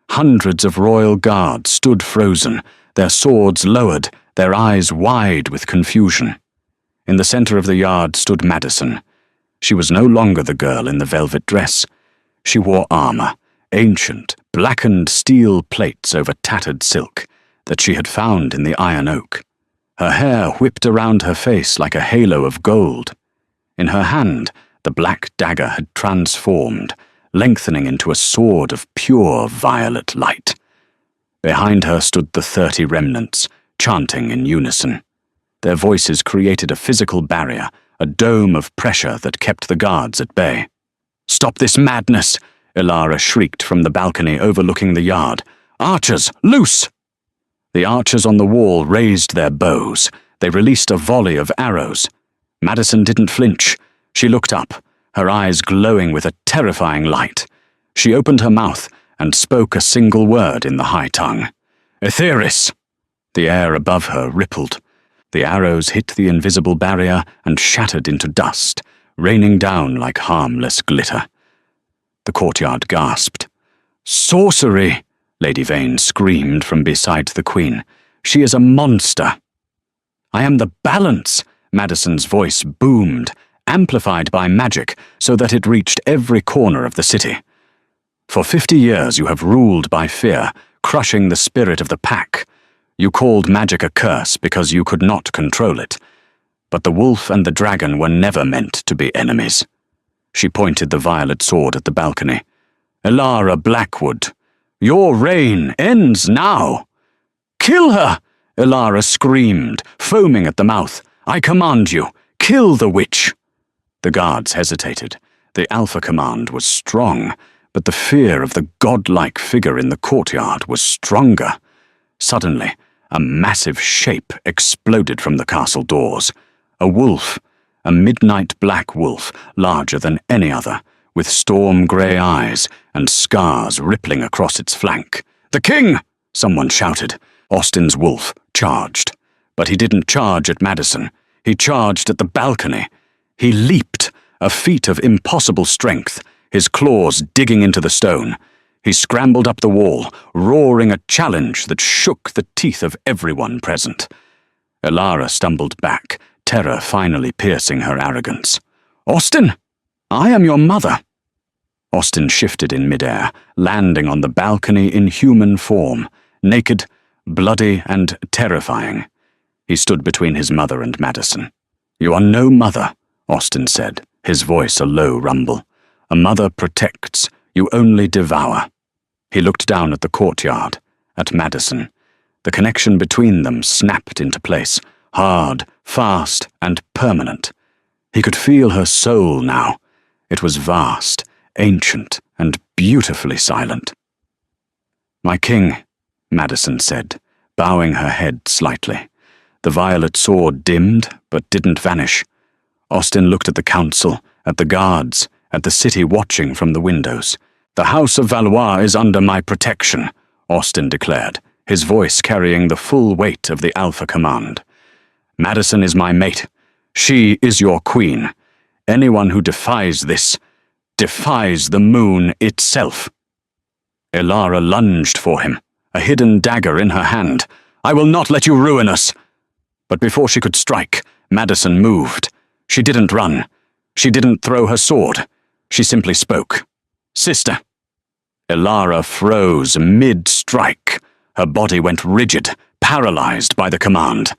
Hundreds of royal guards stood frozen, their swords lowered, their eyes wide with confusion. In the center of the yard stood Madison. She was no longer the girl in the velvet dress. She wore armor, ancient, blackened steel plates over tattered silk that she had found in the iron oak. Her hair whipped around her face like a halo of gold. In her hand, the black dagger had transformed, lengthening into a sword of pure violet light. Behind her stood the 30 remnants, chanting in unison. Their voices created a physical barrier, a dome of pressure that kept the guards at bay. "Stop this madness!" Ilara shrieked from the balcony overlooking the yard. "Archers, loose!" The archers on the wall raised their bows. They released a volley of arrows. Madison didn't flinch. She looked up, her eyes glowing with a terrifying light. She opened her mouth and spoke a single word in the high tongue. "Etheris!" The air above her rippled. The arrows hit the invisible barrier and shattered into dust, raining down like harmless glitter. The courtyard gasped. "Sorcery!" Lady Vane screamed from beside the Queen. "She is a monster!" "I am the balance!" Madison's voice boomed, amplified by magic so that it reached every corner of the city. "For 50 years you have ruled by fear, crushing the spirit of the pack. You called magic a curse because you could not control it. But the wolf and the dragon were never meant to be enemies." She pointed the violet sword at the balcony. "Ilara Blackwood, your reign ends now." "Kill her!" Ilara screamed, foaming at the mouth. "I command you, kill the witch!" The guards hesitated. The Alpha Command was strong, but the fear of the godlike figure in the courtyard was stronger. Suddenly, a massive shape exploded from the castle doors. A wolf, a midnight black wolf, larger than any other, with storm-grey eyes and scars rippling across its flank. "The king!" someone shouted. Austin's wolf charged. But he didn't charge at Madison. He charged at the balcony. He leaped, a feat of impossible strength, his claws digging into the stone. He scrambled up the wall, roaring a challenge that shook the teeth of everyone present. Ilara stumbled back, terror finally piercing her arrogance. "Austin! I am your mother!" Austin shifted in midair, landing on the balcony in human form, naked, bloody, and terrifying. He stood between his mother and Madison. "You are no mother," Austin said, his voice a low rumble. "A mother protects, you only devour." He looked down at the courtyard, at Madison. The connection between them snapped into place, hard, fast, and permanent. He could feel her soul now. It was vast, ancient, and beautifully silent. "My king," Madison said, bowing her head slightly. The violet sword dimmed, but didn't vanish. Austin looked at the council, at the guards, at the city watching from the windows. "The House of Valois is under my protection," Austin declared, his voice carrying the full weight of the Alpha Command. "Madison is my mate. She is your queen. Anyone who defies this, defies the moon itself." Ilara lunged for him, a hidden dagger in her hand. "I will not let you ruin us!" But before she could strike, Madison moved. She didn't run. She didn't throw her sword. She simply spoke. "Sister." Ilara froze mid-strike. Her body went rigid, paralyzed by the command.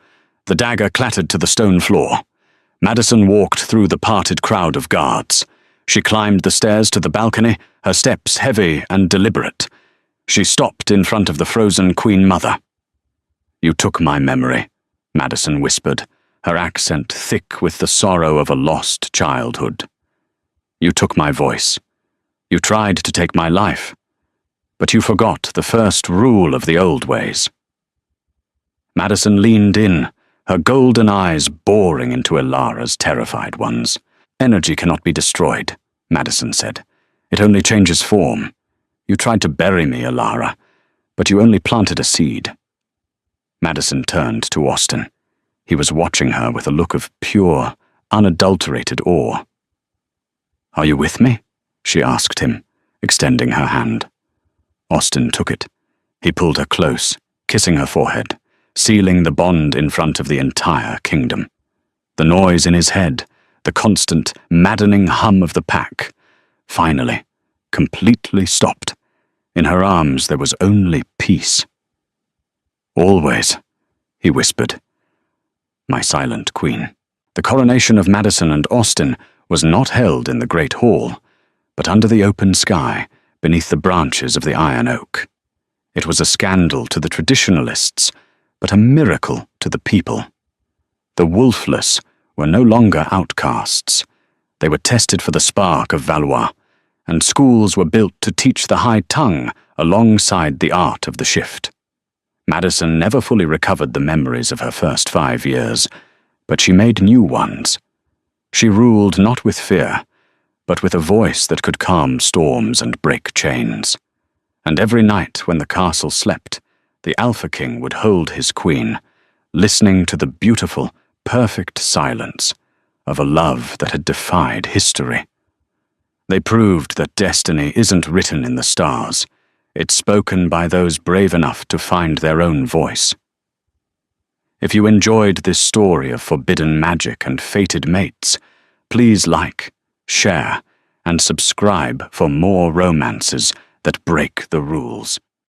The dagger clattered to the stone floor. Madison walked through the parted crowd of guards. She climbed the stairs to the balcony, her steps heavy and deliberate. She stopped in front of the frozen Queen Mother. "You took my memory," Madison whispered, her accent thick with the sorrow of a lost childhood. "You took my voice. You tried to take my life. But you forgot the first rule of the old ways." Madison leaned in, her golden eyes boring into Ilara's terrified ones. "Energy cannot be destroyed," Madison said. "It only changes form. You tried to bury me, Ilara, but you only planted a seed." Madison turned to Austin. He was watching her with a look of pure, unadulterated awe. "Are you with me?" she asked him, extending her hand. Austin took it. He pulled her close, kissing her forehead, sealing the bond in front of the entire kingdom. The noise in his head, the constant, maddening hum of the pack, finally, completely stopped. In her arms there was only peace. "Always," he whispered. "My silent queen." The coronation of Madison and Austin was not held in the great hall, but under the open sky, beneath the branches of the iron oak. It was a scandal to the traditionalists, but a miracle to the people. The Wolfless were no longer outcasts. They were tested for the spark of Valois, and schools were built to teach the high tongue alongside the art of the shift. Madison never fully recovered the memories of her first 5 years, but she made new ones. She ruled not with fear, but with a voice that could calm storms and break chains. And every night when the castle slept, the Alpha King would hold his queen, listening to the beautiful, perfect silence of a love that had defied history. They proved that destiny isn't written in the stars. It's spoken by those brave enough to find their own voice. If you enjoyed this story of forbidden magic and fated mates, please like, share, and subscribe for more romances that break the rules.